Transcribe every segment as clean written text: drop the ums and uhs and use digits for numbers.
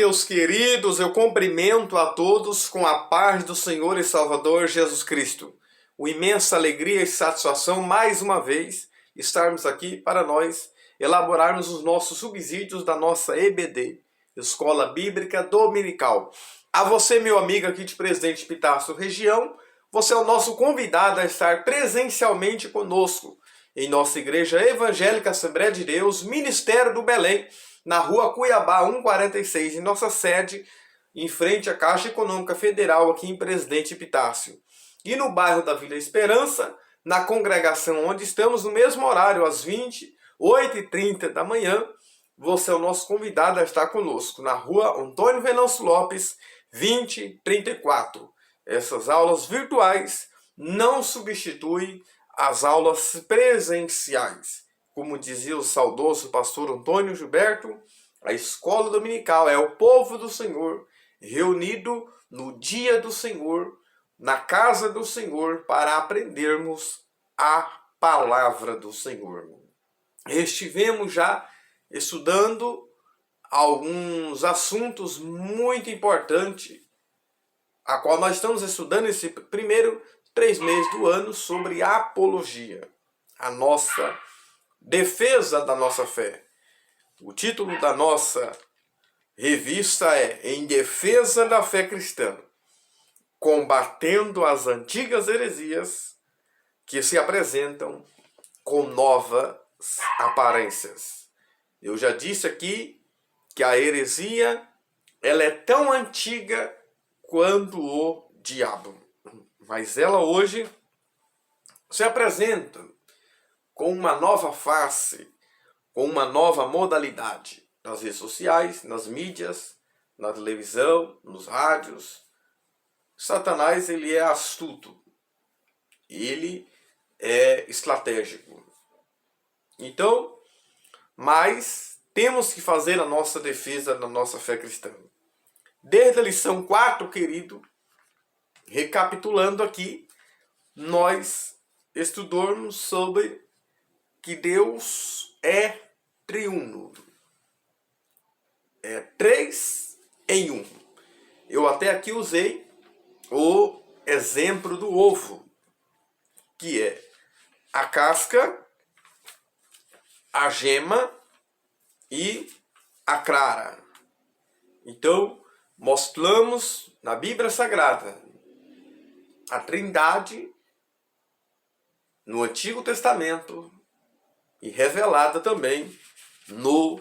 meus queridos, eu cumprimento a todos com a paz do Senhor e Salvador Jesus Cristo. Uma imensa alegria e satisfação, mais uma vez, estarmos aqui para nós elaborarmos os nossos subsídios da nossa EBD, Escola Bíblica Dominical. A você, meu amigo aqui de Presidente Epitácio Região, você é o nosso convidado a estar presencialmente conosco em nossa Igreja Evangélica Assembleia de Deus, Ministério do Belém, na rua Cuiabá 146, em nossa sede, em frente à Caixa Econômica Federal, aqui em Presidente Epitácio. E no bairro da Vila Esperança, na congregação onde estamos, no mesmo horário, às 8h30 da manhã, você é o nosso convidado a estar conosco, na rua Antônio Venâncio Lopes, 2034. Essas aulas virtuais não substituem as aulas presenciais. Como dizia o saudoso pastor Antônio Gilberto, a escola dominical é o povo do Senhor, reunido no dia do Senhor, na casa do Senhor, para aprendermos a palavra do Senhor. Estivemos já estudando alguns assuntos muito importantes, a qual nós estamos estudando esse primeiro 3 meses do ano sobre apologia, a nossa defesa da nossa fé. O título da nossa revista é Em Defesa da Fé Cristã, combatendo as antigas heresias que se apresentam com novas aparências. Eu já disse aqui que a heresia ela é tão antiga quanto o diabo, mas ela hoje se apresenta com uma nova face, com uma nova modalidade nas redes sociais, nas mídias, na televisão, nos rádios. Satanás, ele é astuto, ele é estratégico. Então, mas temos que fazer a nossa defesa da nossa fé cristã. Desde a lição 4, querido, recapitulando aqui, nós estudamos sobre que Deus é triuno. É 3 em 1. Eu até aqui usei o exemplo do ovo, que é a casca, a gema e a clara. Então, mostramos na Bíblia Sagrada a Trindade no Antigo Testamento e revelada também no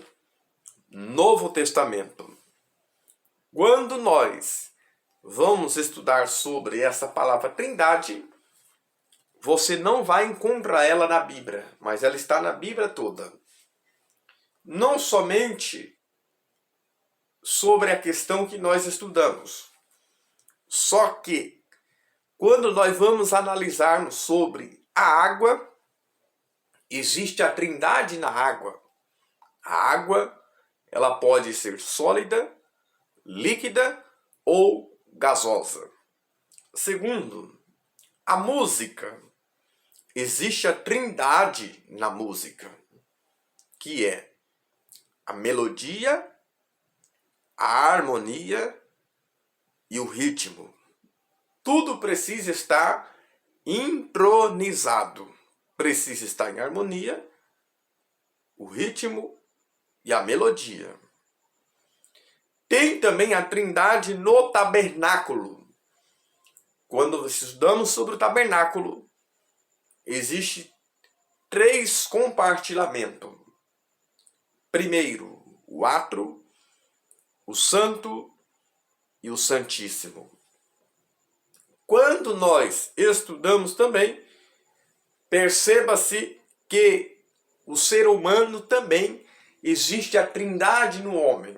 Novo Testamento. Quando nós vamos estudar sobre essa palavra Trindade, você não vai encontrar ela na Bíblia, mas ela está na Bíblia toda. Não somente sobre a questão que nós estudamos, só que quando nós vamos analisarmos sobre a água, existe a trindade na água. A água, ela pode ser sólida, líquida ou gasosa. Segundo, a música. Existe a trindade na música, que é a melodia, a harmonia e o ritmo. Tudo precisa estar entronizado. Precisa estar em harmonia, o ritmo e a melodia. Tem também a trindade no tabernáculo. Quando estudamos sobre o tabernáculo, existe 3 compartilhamentos. Primeiro, o átrio, o santo e o santíssimo. Quando nós estudamos também, perceba-se que o ser humano também existe a trindade no homem.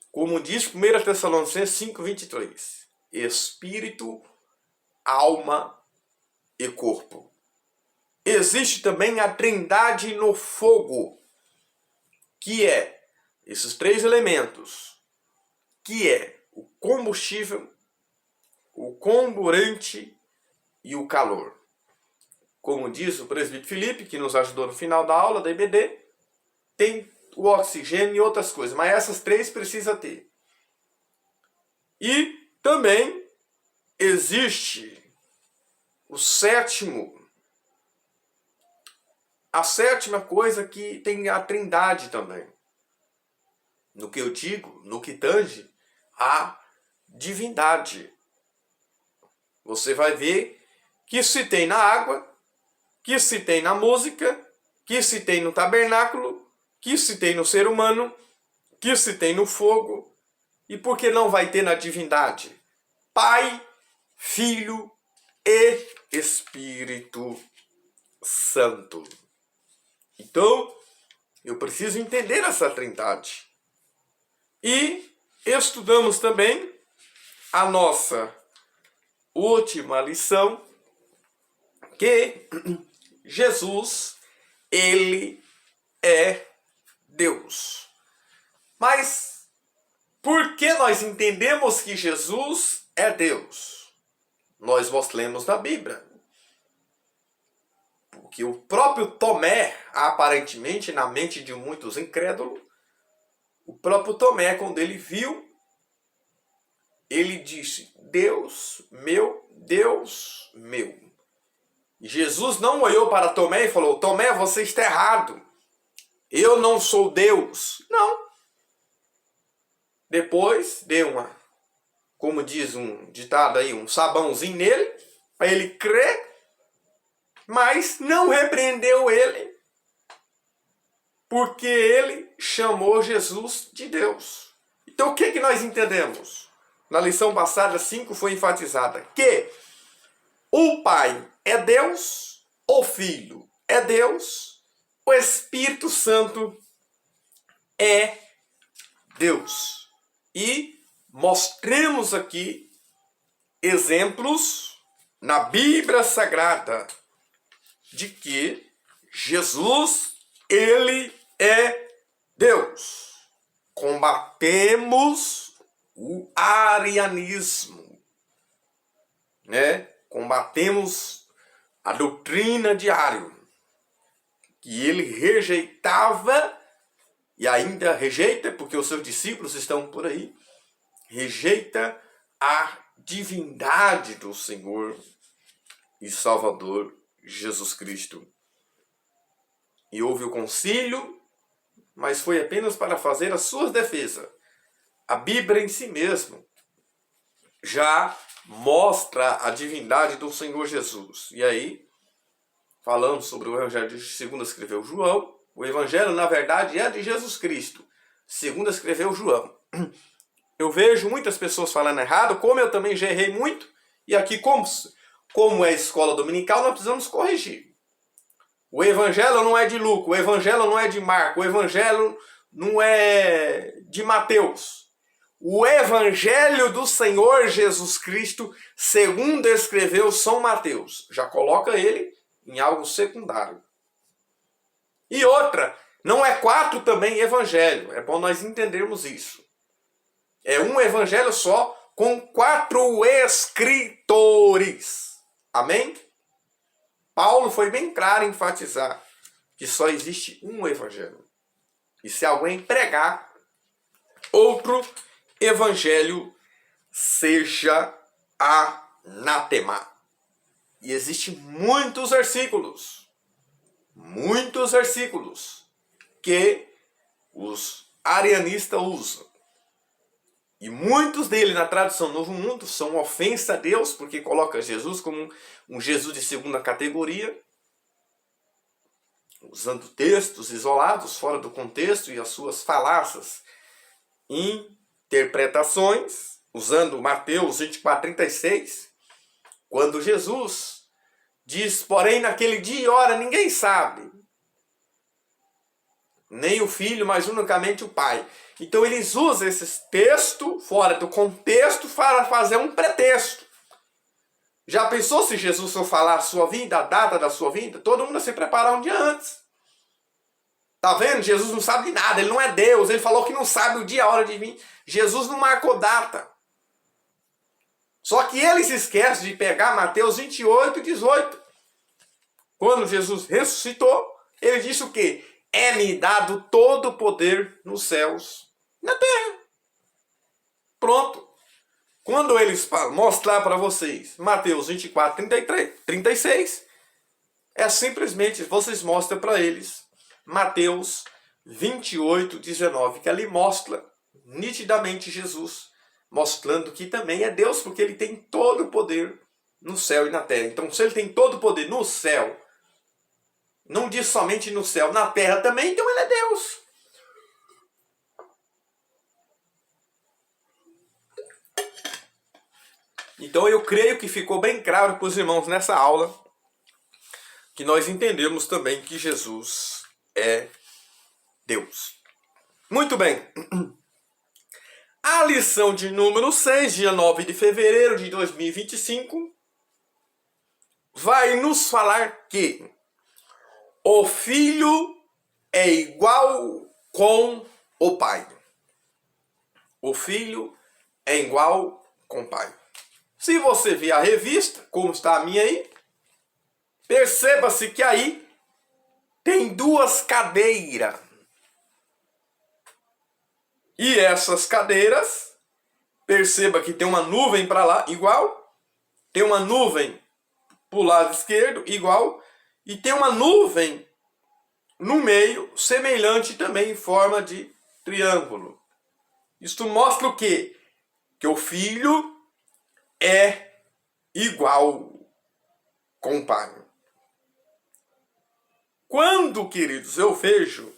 Como diz 1 Tessalonicenses 5:23. Espírito, alma e corpo. Existe também a trindade no fogo, que é esses 3 elementos, que é o combustível, o comburante e o calor. Como diz o presbítero Felipe, que nos ajudou no final da aula da IBD, tem o oxigênio e outras coisas, mas essas 3 precisa ter. E também existe a sétima coisa, que tem a Trindade também. No que eu digo, no que tange a divindade. Você vai ver que se tem na água, que se tem na música, que se tem no tabernáculo, que se tem no ser humano, que se tem no fogo. E por que não vai ter na divindade? Pai, Filho e Espírito Santo. Então, eu preciso entender essa Trindade. E estudamos também a nossa última lição, que Jesus, ele é Deus. Mas por que nós entendemos que Jesus é Deus? Nós lemos na Bíblia. Porque o próprio Tomé, aparentemente, na mente de muitos incrédulos, o próprio Tomé, quando ele viu, ele disse: Deus meu, Deus meu. E Jesus não olhou para Tomé e falou: Tomé, você está errado. Eu não sou Deus. Não. Depois deu como diz um ditado aí, um sabãozinho nele, para ele crer, mas não repreendeu ele, porque ele chamou Jesus de Deus. Então o que nós entendemos? Na lição passada, 5 foi enfatizada que o Pai é Deus, o Filho é Deus, o Espírito Santo é Deus. E mostremos aqui exemplos na Bíblia Sagrada de que Jesus, ele é Deus. Combatemos o arianismo, né? Combatemos a doutrina de Ario, que ele rejeitava e ainda rejeita, porque os seus discípulos estão por aí, rejeita a divindade do Senhor e Salvador Jesus Cristo. E houve o concílio, mas foi apenas para fazer as suas defesas. A Bíblia em si mesmo já mostra a divindade do Senhor Jesus. E aí, falando sobre o Evangelho segundo escreveu João, o Evangelho, na verdade, é de Jesus Cristo, segundo escreveu João. Eu vejo muitas pessoas falando errado, como eu também já errei muito, e aqui, como é escola dominical, nós precisamos corrigir. O Evangelho não é de Lucas, o Evangelho não é de Marcos, o Evangelho não é de Mateus. O Evangelho do Senhor Jesus Cristo, segundo escreveu São Mateus. Já coloca ele em algo secundário. E outra, não é 4 também evangelho. É bom nós entendermos isso. É um evangelho só com 4 escritores. Amém? Paulo foi bem claro em enfatizar que só existe um evangelho. E se alguém pregar outro evangelho, seja anátema. E existem muitos versículos que os arianistas usam. E muitos deles na tradução Novo Mundo são ofensa a Deus, porque coloca Jesus como um Jesus de segunda categoria, usando textos isolados, fora do contexto, e as suas falácias, interpretações, usando Mateus 24:36, quando Jesus diz: porém naquele dia e hora ninguém sabe, nem o Filho, mas unicamente o Pai. Então eles usam esses textos fora do contexto para fazer um pretexto. Já pensou se Jesus for falar a sua vinda, a data da sua vinda? Todo mundo vai se preparar um dia antes. Tá vendo? Jesus não sabe de nada, ele não é Deus, ele falou que não sabe o dia, a hora de vir. Jesus não marcou data. Só que ele se esquece de pegar Mateus 28:18. Quando Jesus ressuscitou, ele disse o quê? É-me dado todo o poder nos céus e na terra. Pronto. Quando eles mostrar para vocês Mateus 24, 33, 36, é simplesmente vocês mostram para eles Mateus 28, 19, que ali mostra nitidamente Jesus, mostrando que também é Deus, porque ele tem todo o poder no céu e na terra. Então, se ele tem todo o poder no céu, não diz somente no céu, na terra também, então ele é Deus. Então eu creio que ficou bem claro para os irmãos nessa aula que nós entendemos também que Jesus é Deus. Muito bem. A lição de número 6, dia 9 de fevereiro de 2025, vai nos falar que o Filho é igual com o Pai. O Filho é igual com o Pai. Se você ver a revista, como está a minha aí, perceba-se que aí tem duas cadeiras. E essas cadeiras, perceba que tem uma nuvem para lá, igual. Tem uma nuvem para o lado esquerdo, igual. E tem uma nuvem no meio, semelhante também em forma de triângulo. Isto mostra o quê? Que o Filho é igual com o Pai. Quando, queridos, eu vejo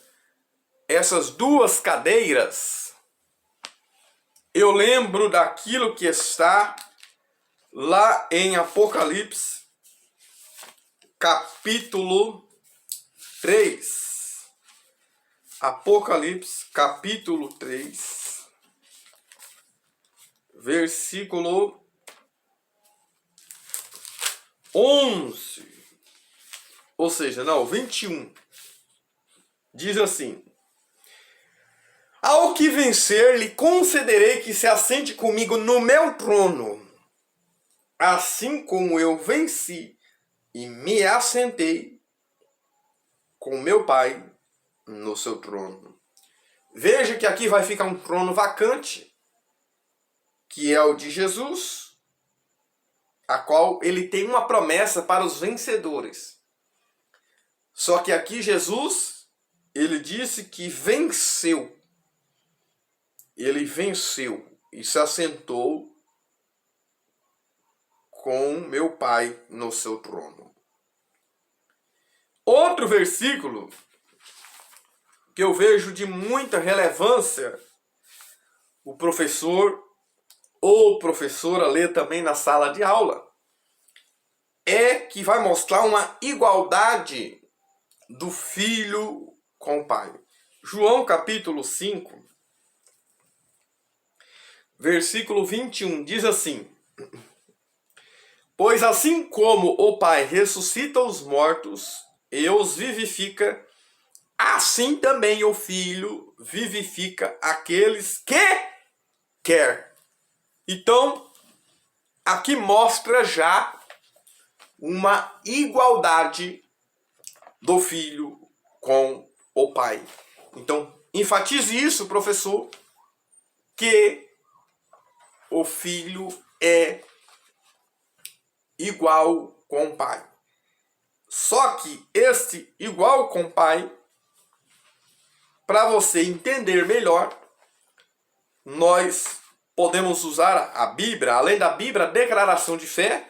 essas duas cadeiras, eu lembro daquilo que está lá em Apocalipse, capítulo 3. Apocalipse, capítulo 3, versículo 11, ou seja, não, 21, diz assim: ao que vencer, lhe concederei que se assente comigo no meu trono, assim como eu venci e me assentei com meu Pai no seu trono. Veja que aqui vai ficar um trono vacante, que é o de Jesus, a qual ele tem uma promessa para os vencedores. Só que aqui Jesus, ele disse que venceu. Ele venceu e se assentou com meu Pai no seu trono. Outro versículo que eu vejo de muita relevância, o professor ou professora lê também na sala de aula, é que vai mostrar uma igualdade do Filho com o Pai. João capítulo 5, versículo 21, diz assim: pois assim como o Pai ressuscita os mortos e os vivifica, assim também o Filho vivifica aqueles que quer. Então, aqui mostra já uma igualdade do Filho com o Pai. Então, enfatize isso, professor, que o Filho é igual com o Pai. Só que este igual com o Pai, para você entender melhor, nós podemos usar a Bíblia, além da Bíblia, a declaração de fé,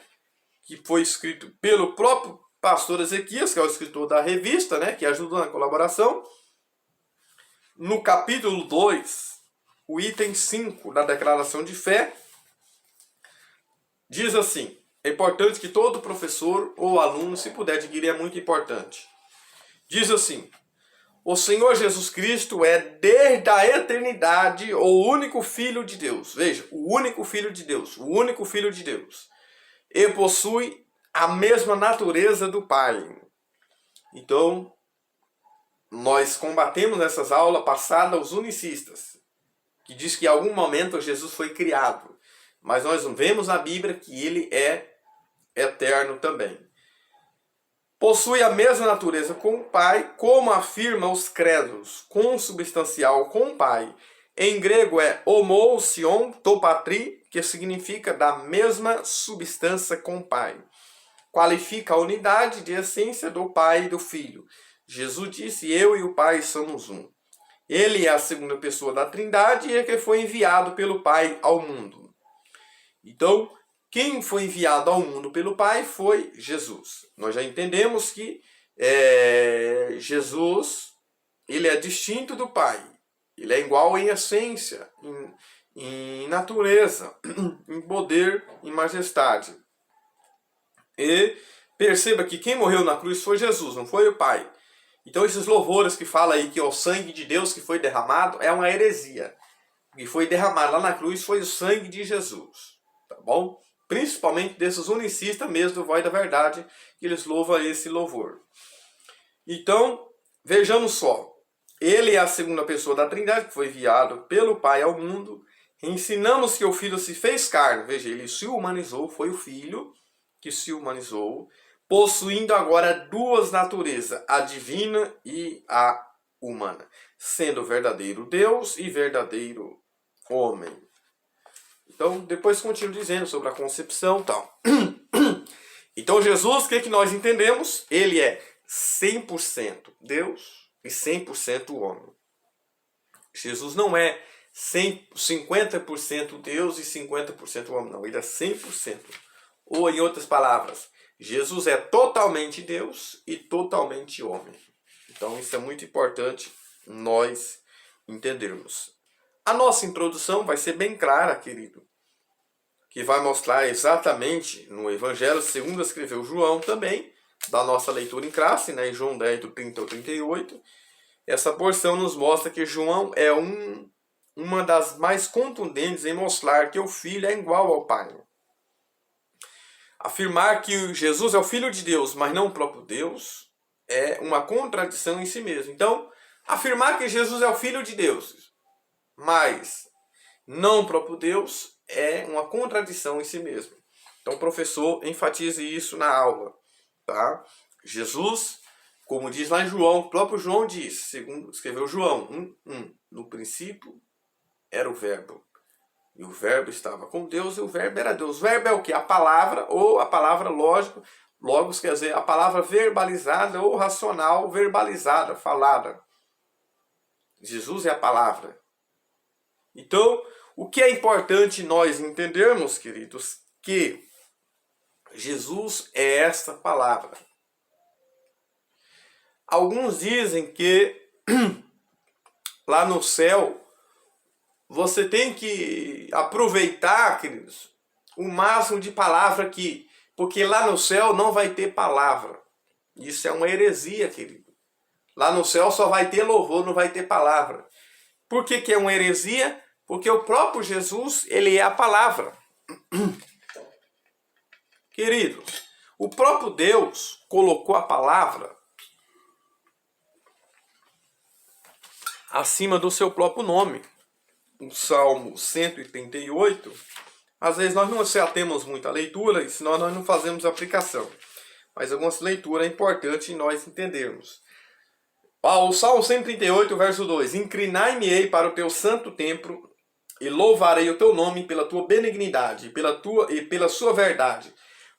que foi escrito pelo próprio pastor Ezequias, que é o escritor da revista, né, que ajuda na colaboração. No capítulo 2, o item 5 da declaração de fé, diz assim: é importante que todo professor ou aluno, se puder adquirir, é muito importante. Diz assim: o Senhor Jesus Cristo é, desde a eternidade, o único Filho de Deus. Veja, o único Filho de Deus. O único Filho de Deus. E possui a mesma natureza do Pai. Então, nós combatemos nessas aulas passadas os unicistas, que diz que em algum momento Jesus foi criado. Mas nós não vemos na Bíblia que ele é eterno também. Possui a mesma natureza com o Pai, como afirma os credos, consubstancial com o Pai. Em grego é homousion topatri, que significa da mesma substância com o Pai. Qualifica a unidade de essência do Pai e do Filho. Jesus disse, eu e o Pai somos um. Ele é a segunda pessoa da Trindade e é que foi enviado pelo Pai ao mundo. Então, quem foi enviado ao mundo pelo Pai foi Jesus. Nós já entendemos que Jesus, ele é distinto do Pai. Ele é igual em essência, em natureza, em poder, em majestade. E perceba que quem morreu na cruz foi Jesus, não foi o Pai. Então esses louvores que fala aí que é o sangue de Deus que foi derramado é uma heresia. O que foi derramado lá na cruz foi o sangue de Jesus. Tá bom? Principalmente desses unicistas mesmo do Voz da Verdade, que eles louvam esse louvor. Então, vejamos só. Ele é a segunda pessoa da Trindade, que foi enviado pelo Pai ao mundo. Ensinamos que o Filho se fez carne. Veja, ele se humanizou, foi o Filho que se humanizou, possuindo agora duas naturezas, a divina e a humana, sendo verdadeiro Deus e verdadeiro homem. Então, depois continuo dizendo sobre a concepção e tal. Então, Jesus, o que nós entendemos? Ele é 100% Deus e 100% homem. Jesus não é 50% Deus e 50% homem, não. Ele é 100%. Ou, em outras palavras, Jesus é totalmente Deus e totalmente homem. Então, isso é muito importante nós entendermos. A nossa introdução vai ser bem clara, querido, que vai mostrar exatamente no Evangelho segundo escreveu João também, da nossa leitura em classe, né, em João 10, do 30 ao 38. Essa porção nos mostra que João é uma das mais contundentes em mostrar que o Filho é igual ao Pai. Afirmar que Jesus é o Filho de Deus, mas não o próprio Deus, é uma contradição em si mesmo. Então, afirmar que Jesus é o Filho de Deus, mas não o próprio Deus, é uma contradição em si mesmo. Então, o professor enfatize isso na aula. Tá? Jesus, como diz lá em João, o próprio João diz, segundo escreveu João 1:1, no princípio era o Verbo. E o Verbo estava com Deus e o Verbo era Deus. O Verbo é o que? A palavra, ou a palavra logos, quer dizer, a palavra verbalizada ou racional verbalizada, falada. Jesus é a palavra. Então, o que é importante nós entendermos, queridos, que Jesus é esta palavra. Alguns dizem que lá no céu você tem que aproveitar, queridos, o máximo de palavra aqui, porque lá no céu não vai ter palavra. Isso é uma heresia, querido. Lá no céu só vai ter louvor, não vai ter palavra. Por que é uma heresia? Porque o próprio Jesus, ele é a palavra. Queridos, o próprio Deus colocou a palavra acima do seu próprio nome. O Salmo 138, às vezes nós não se atemos muito à leitura, e senão nós não fazemos aplicação. Mas algumas leituras é importante nós entendermos. O Salmo 138, verso 2. Inclinai-me-ei para o teu santo templo, e louvarei o teu nome pela tua benignidade e pela sua verdade.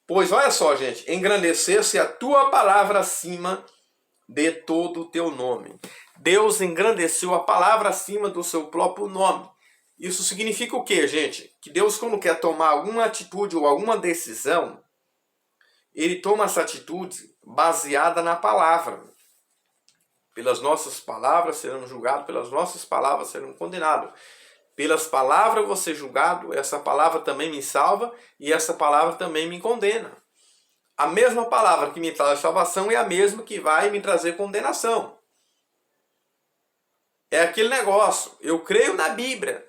Pois, olha só, gente, engrandecer-se a tua palavra acima de todo o teu nome. Deus engrandeceu a palavra acima do seu próprio nome. Isso significa o quê, gente? Que Deus, quando quer tomar alguma atitude ou alguma decisão, Ele toma essa atitude baseada na palavra. Pelas nossas palavras seremos julgados, pelas nossas palavras seremos condenados. Pelas palavras vou ser julgado, essa palavra também me salva e essa palavra também me condena. A mesma palavra que me traz salvação é a mesma que vai me trazer condenação. É aquele negócio, eu creio na Bíblia.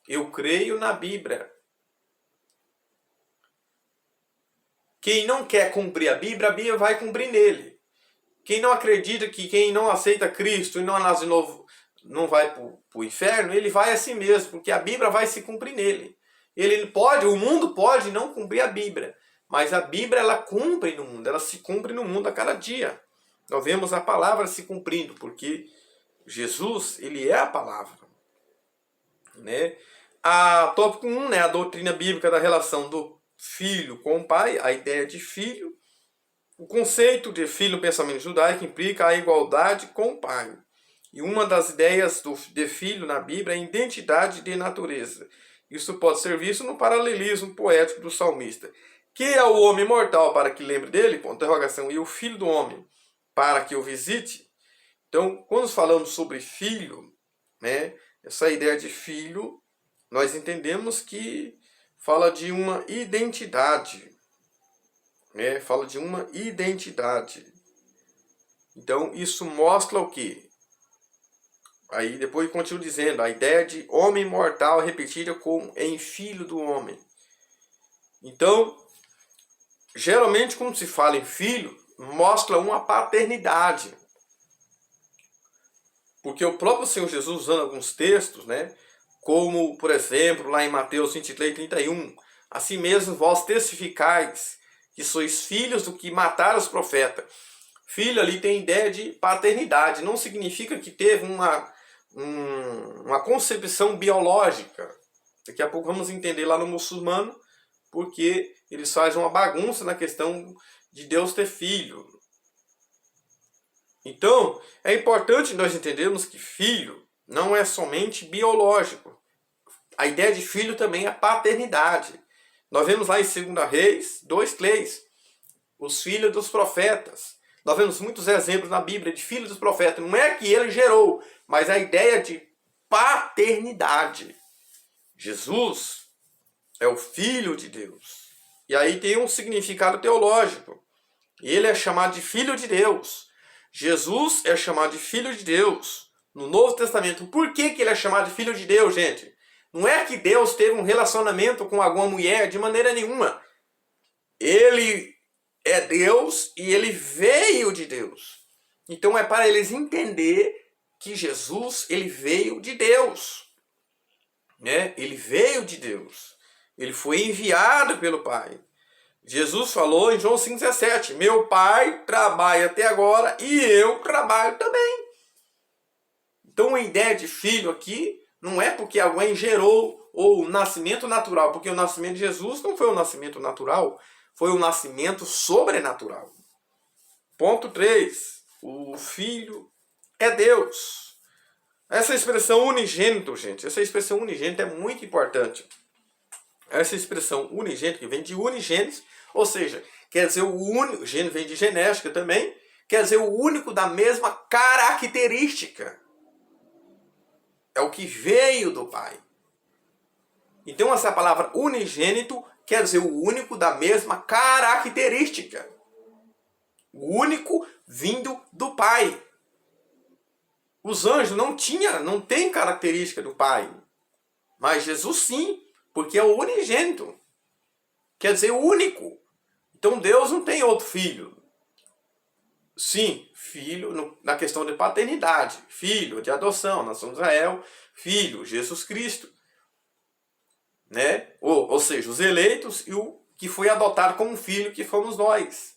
Eu creio na Bíblia. Quem não quer cumprir a Bíblia vai cumprir nele. Quem não acredita que quem não aceita Cristo e não nasce de novo não vai para o inferno, ele vai assim mesmo, porque a Bíblia vai se cumprir nele. O mundo pode não cumprir a Bíblia, mas a Bíblia ela cumpre no mundo, ela se cumpre no mundo a cada dia. Nós vemos a palavra se cumprindo, porque Jesus, ele é a palavra, né? A tópico 1, né, a doutrina bíblica da relação do filho com o pai, a ideia de filho. O conceito de filho no pensamento judaico implica a igualdade com o pai. E uma das ideias de filho na Bíblia é a identidade de natureza. Isso pode ser visto no paralelismo poético do salmista. Que é o homem mortal para que lembre dele? Com interrogação. E o filho do homem para que o visite? Então, quando falamos sobre filho, né, essa ideia de filho, nós entendemos que fala de uma identidade. Fala de uma identidade. Então, isso mostra o quê? Aí depois continua dizendo, a ideia de homem mortal repetida como em filho do homem. Então, geralmente quando se fala em filho, mostra uma paternidade. Porque o próprio Senhor Jesus, usando alguns textos, né, como, por exemplo, lá em Mateus 23:31, assim mesmo vós testificais que sois filhos do que mataram os profetas. Filho ali tem ideia de paternidade. Não significa que teve uma concepção biológica. Daqui a pouco vamos entender lá no muçulmano, porque eles fazem uma bagunça na questão de Deus ter filho. Então, é importante nós entendermos que filho não é somente biológico. A ideia de filho também é paternidade. Nós vemos lá em 2 Reis 2:3, os filhos dos profetas. Nós vemos muitos exemplos na Bíblia de filhos dos profetas. Não é que ele gerou, mas a ideia de paternidade. Jesus é o Filho de Deus. E aí tem um significado teológico. Ele é chamado de Filho de Deus. Jesus é chamado de Filho de Deus. No Novo Testamento, por que ele é chamado de Filho de Deus, gente? Não é que Deus teve um relacionamento com alguma mulher, de maneira nenhuma. Ele é Deus e ele veio de Deus. Então é para eles entender que Jesus, ele veio de Deus. Ele veio de Deus. Ele foi enviado pelo Pai. Jesus falou em João 5,17, meu Pai trabalha até agora e eu trabalho também. Então a ideia de filho aqui não é porque alguém gerou ou nascimento natural, porque o nascimento de Jesus não foi um nascimento natural, foi um nascimento sobrenatural. Ponto 3. O Filho é Deus. Essa expressão unigênito, gente, essa expressão unigênito é muito importante. Essa expressão unigênito, que vem de unigênis, ou seja, quer dizer o único, gênero vem de genética também, quer dizer o único da mesma característica. É o que veio do Pai. Então essa palavra unigênito quer dizer o único da mesma característica. O único vindo do Pai. Os anjos não têm característica do Pai. Mas Jesus sim, porque é o unigênito. Quer dizer o único. Então Deus não tem outro filho. Sim, filho na questão de paternidade. Filho de adoção, nação de Israel. Filho, Jesus Cristo. Ou seja, os eleitos e o que foi adotado como filho, que fomos nós.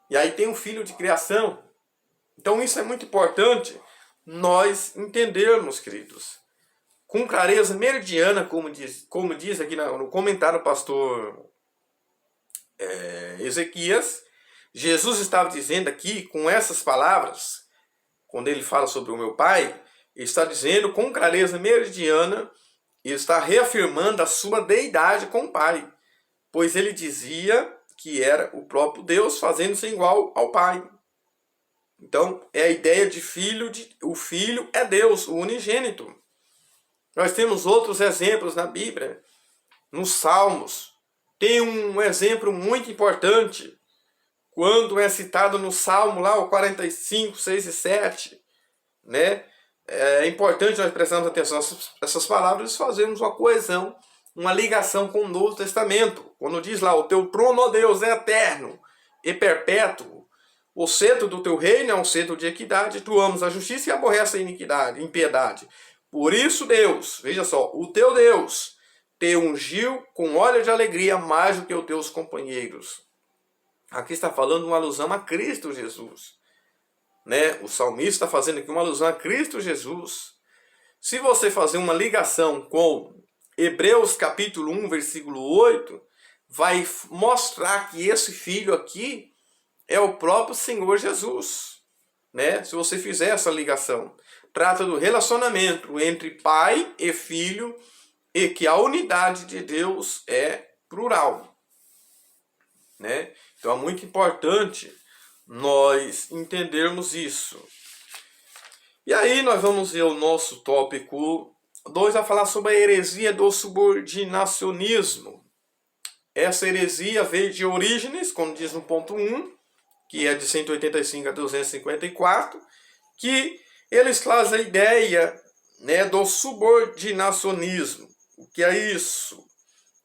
E aí tem um filho de criação. Então isso é muito importante nós entendermos, queridos. Com clareza meridiana, como diz aqui no comentário do pastor Ezequias, Jesus estava dizendo aqui, com essas palavras, quando ele fala sobre o meu Pai, ele está dizendo com clareza meridiana, ele está reafirmando a sua deidade com o Pai, pois ele dizia que era o próprio Deus fazendo-se igual ao Pai. Então, é a ideia de filho, o Filho é Deus, o unigênito. Nós temos outros exemplos na Bíblia, nos Salmos. Tem um exemplo muito importante, quando é citado no Salmo, lá o 45, 6 e 7, É importante nós prestarmos atenção a essas palavras e fazermos uma coesão, uma ligação com o Novo Testamento. Quando diz lá, o teu trono, ó Deus, é eterno e perpétuo. O cetro do teu reino é um cetro de equidade. Tu amas a justiça e aborreces a iniquidade, impiedade. Por isso, Deus, veja só, o teu Deus te ungiu com óleo de alegria mais do que os teus companheiros. Aqui está falando uma alusão a Cristo Jesus. O salmista está fazendo aqui uma alusão a Cristo Jesus. Se você fazer uma ligação com Hebreus capítulo 1, versículo 8, vai mostrar que esse filho aqui é o próprio Senhor Jesus, né? Se você fizer essa ligação, trata do relacionamento entre pai e filho e que a unidade de Deus é plural, né? Então é muito importante nós entendermos isso. E aí nós vamos ver o nosso tópico 2, a falar sobre a heresia do subordinacionismo. Essa heresia veio de Orígenes, como diz no ponto 1, que é de 185 a 254, que eles trazem a ideia, né, do subordinacionismo. O que é isso?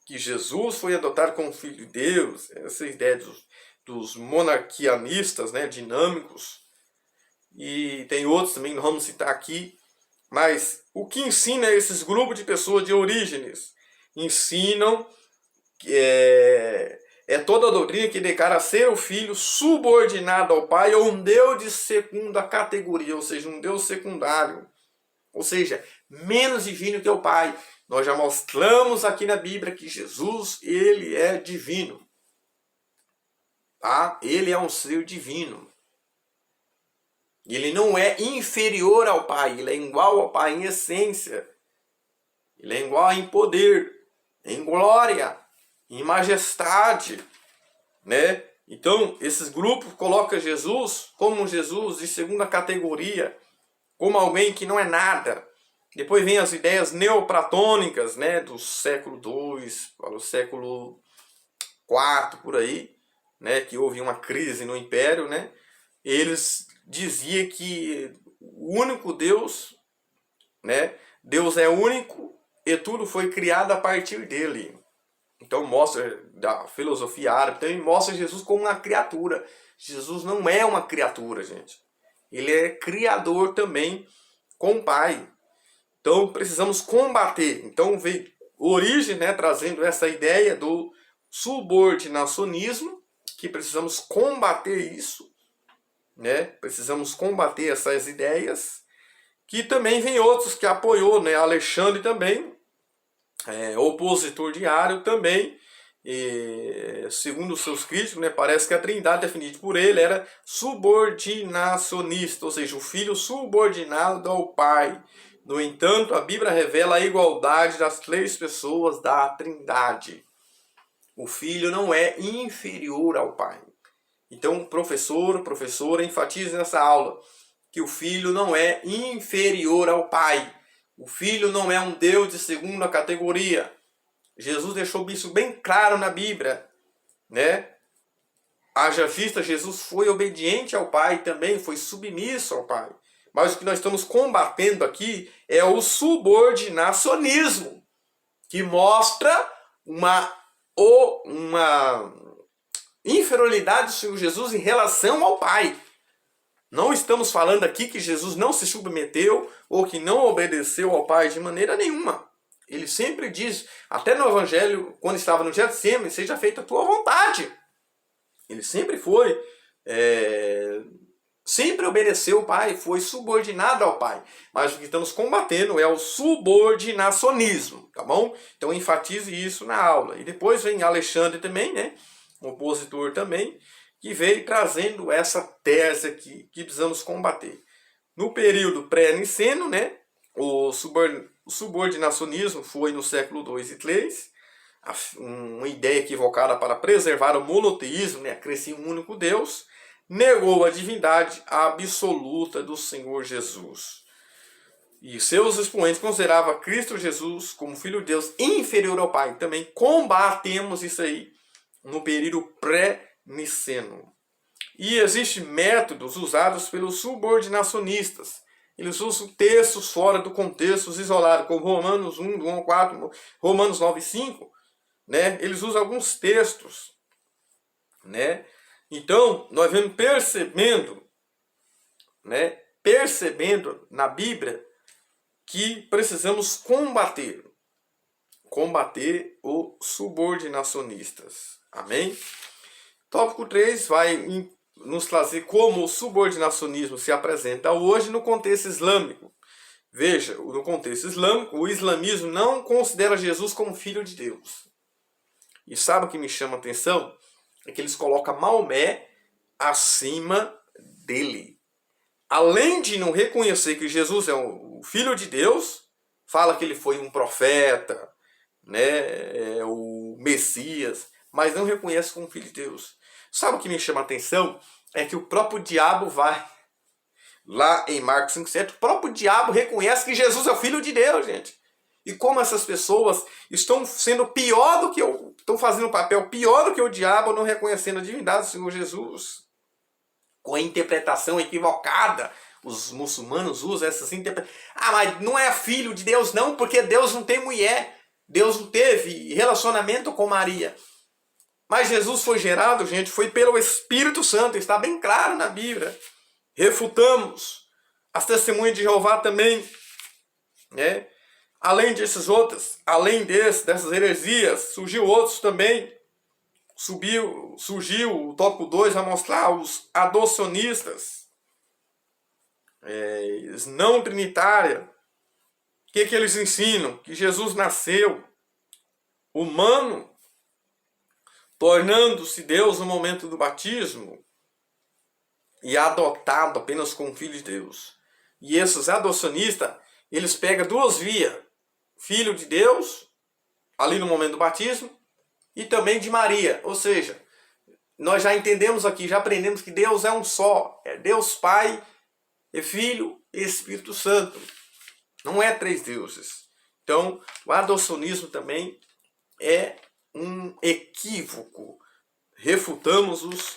Que Jesus foi adotado como filho de Deus, essa ideia dos monarquianistas, né, dinâmicos, e tem outros também, não vamos citar aqui, mas o que ensina esses grupos de pessoas de Orígenes? Ensinam que é toda a doutrina que declara ser o filho subordinado ao pai ou um Deus de segunda categoria, ou seja, um Deus secundário, ou seja, menos divino que o pai. Nós já mostramos aqui na Bíblia que Jesus, ele é divino, tá? Ele é um ser divino. Ele não é inferior ao pai, ele é igual ao pai em essência. Ele é igual em poder, em glória, em majestade, né? Então, esses grupos colocam Jesus como um Jesus de segunda categoria, como alguém que não é nada. Depois vem as ideias neoplatônicas, né, do século II para o século IV, por aí, né, que houve uma crise no Império, né? Eles diziam que o único Deus, né, Deus é único e tudo foi criado a partir dele. Então mostra da filosofia árabe, também mostra Jesus como uma criatura. Jesus não é uma criatura, gente. Ele é criador também com o Pai. Então precisamos combater. Então veio origem, né, trazendo essa ideia do subordinacionismo, que precisamos combater isso, né? Precisamos combater essas ideias. Que também vem outros que apoiou, né? Alexandre também, opositor de Ário também, segundo os seus críticos, né, parece que a trindade definida por ele era subordinacionista, ou seja, o filho subordinado ao pai. No entanto, a Bíblia revela a igualdade das três pessoas da trindade. O filho não é inferior ao pai. Então, professora, enfatize nessa aula que o filho não é inferior ao pai. O filho não é um Deus de segunda categoria. Jesus deixou isso bem claro na Bíblia, né? Haja vista, Jesus foi obediente ao Pai também, foi submisso ao Pai. Mas o que nós estamos combatendo aqui é o subordinacionismo, que mostra uma inferioridade do Senhor Jesus em relação ao Pai. Não estamos falando aqui que Jesus não se submeteu ou que não obedeceu ao Pai de maneira nenhuma. Ele sempre diz, até no Evangelho, quando estava no Getsêmani, seja feita a tua vontade. Ele sempre foi, sempre obedeceu ao Pai, foi subordinado ao Pai. Mas o que estamos combatendo é o subordinacionismo, tá bom? Então enfatize isso na aula. E depois vem Alexandre também, né? Um opositor também, que veio trazendo essa tese aqui que precisamos combater. No período pré-niceno, né, o subordinacionismo foi no século II e III, uma ideia equivocada para preservar o monoteísmo, né, a crença em um único Deus, negou a divindade absoluta do Senhor Jesus. E seus expoentes consideravam Cristo Jesus como Filho de Deus inferior ao Pai. Também combatemos isso aí no período pré-niceno. E existem métodos usados pelos subordinacionistas. Eles usam textos fora do contexto, isolados, como Romanos 1, 1 4, Romanos 9, 5. Né? Eles usam alguns textos. Né? Então, nós vamos percebendo na Bíblia que precisamos combater os subordinacionistas. Amém? Tópico 3 vai nos trazer como o subordinacionismo se apresenta hoje no contexto islâmico, Veja, no contexto islâmico, o islamismo não considera Jesus como filho de Deus. E sabe o que me chama a atenção? É que eles colocam Maomé acima dele. Além de não reconhecer que Jesus é o filho de Deus, fala que ele foi um profeta, né, o Messias, mas não reconhece como filho de Deus. Sabe o que me chama a atenção? É que o próprio diabo vai lá em Marcos 5,7, o próprio diabo reconhece que Jesus é o filho de Deus, gente. E como essas pessoas estão sendo pior do que estão fazendo um papel pior do que o diabo, não reconhecendo a divindade do Senhor Jesus, com a interpretação equivocada. Os muçulmanos usam essas interpretações. Ah, mas não é filho de Deus não, porque Deus não tem mulher. Deus não teve relacionamento com Maria. Mas Jesus foi gerado, gente, foi pelo Espírito Santo, está bem claro na Bíblia. Refutamos. As testemunhas de Jeová também, né? Além desses outros, além dessas heresias, surgiu outros também. Surgiu o tópico 2 a mostrar os adocionistas, não trinitária. O que eles ensinam? Que Jesus nasceu humano, tornando-se Deus no momento do batismo, e adotado apenas como filho de Deus. E esses adocionistas, eles pegam duas vias: filho de Deus, ali no momento do batismo, e também de Maria. Ou seja, nós já entendemos aqui, já aprendemos que Deus é um só. É Deus Pai, é Filho e Espírito Santo. Não é três deuses. Então, o adocionismo também é um equívoco. Refutamos os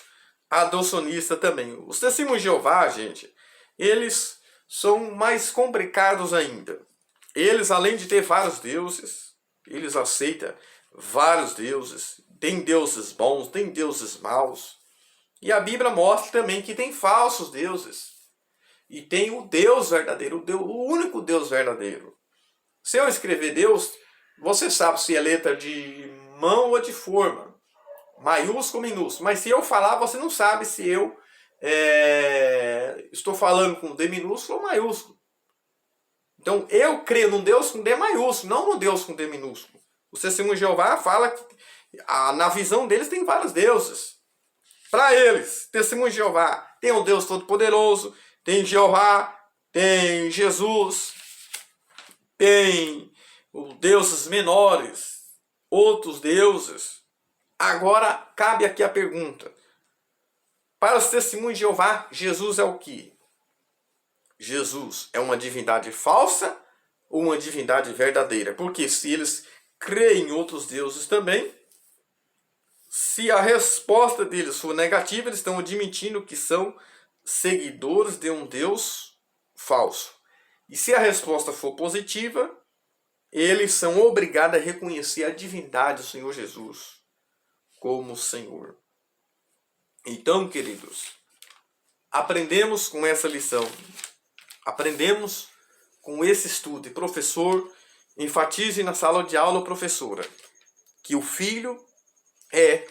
adocionistas também. Os testemunhos de Jeová, gente, eles são mais complicados ainda. Eles, além de ter vários deuses, eles aceitam vários deuses. Tem deuses bons, tem deuses maus. E a Bíblia mostra também que tem falsos deuses. E tem o Deus verdadeiro, o único Deus verdadeiro. Se eu escrever Deus, você sabe se é letra de mão ou de forma, maiúsculo ou minúsculo. Mas se eu falar, você não sabe se eu estou falando com D minúsculo ou maiúsculo. Então eu creio num Deus com D maiúsculo, não num Deus com D minúsculo. O testemunho de Jeová fala que na visão deles tem vários deuses. Para eles, testemunho de Jeová, tem o Deus Todo-Poderoso, tem Jeová, tem Jesus, tem os deuses menores, outros deuses. Agora, cabe aqui a pergunta. Para os testemunhos de Jeová, Jesus é o quê? Jesus é uma divindade falsa ou uma divindade verdadeira? Porque se eles creem em outros deuses também, se a resposta deles for negativa, eles estão admitindo que são seguidores de um Deus falso. E se a resposta for positiva, eles são obrigados a reconhecer a divindade do Senhor Jesus como Senhor. Então, queridos, aprendemos com essa lição, aprendemos com esse estudo. E professor, enfatize na sala de aula, professora, que o filho é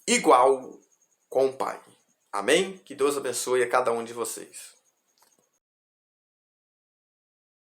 igual com o pai. Amém? Que Deus abençoe a cada um de vocês.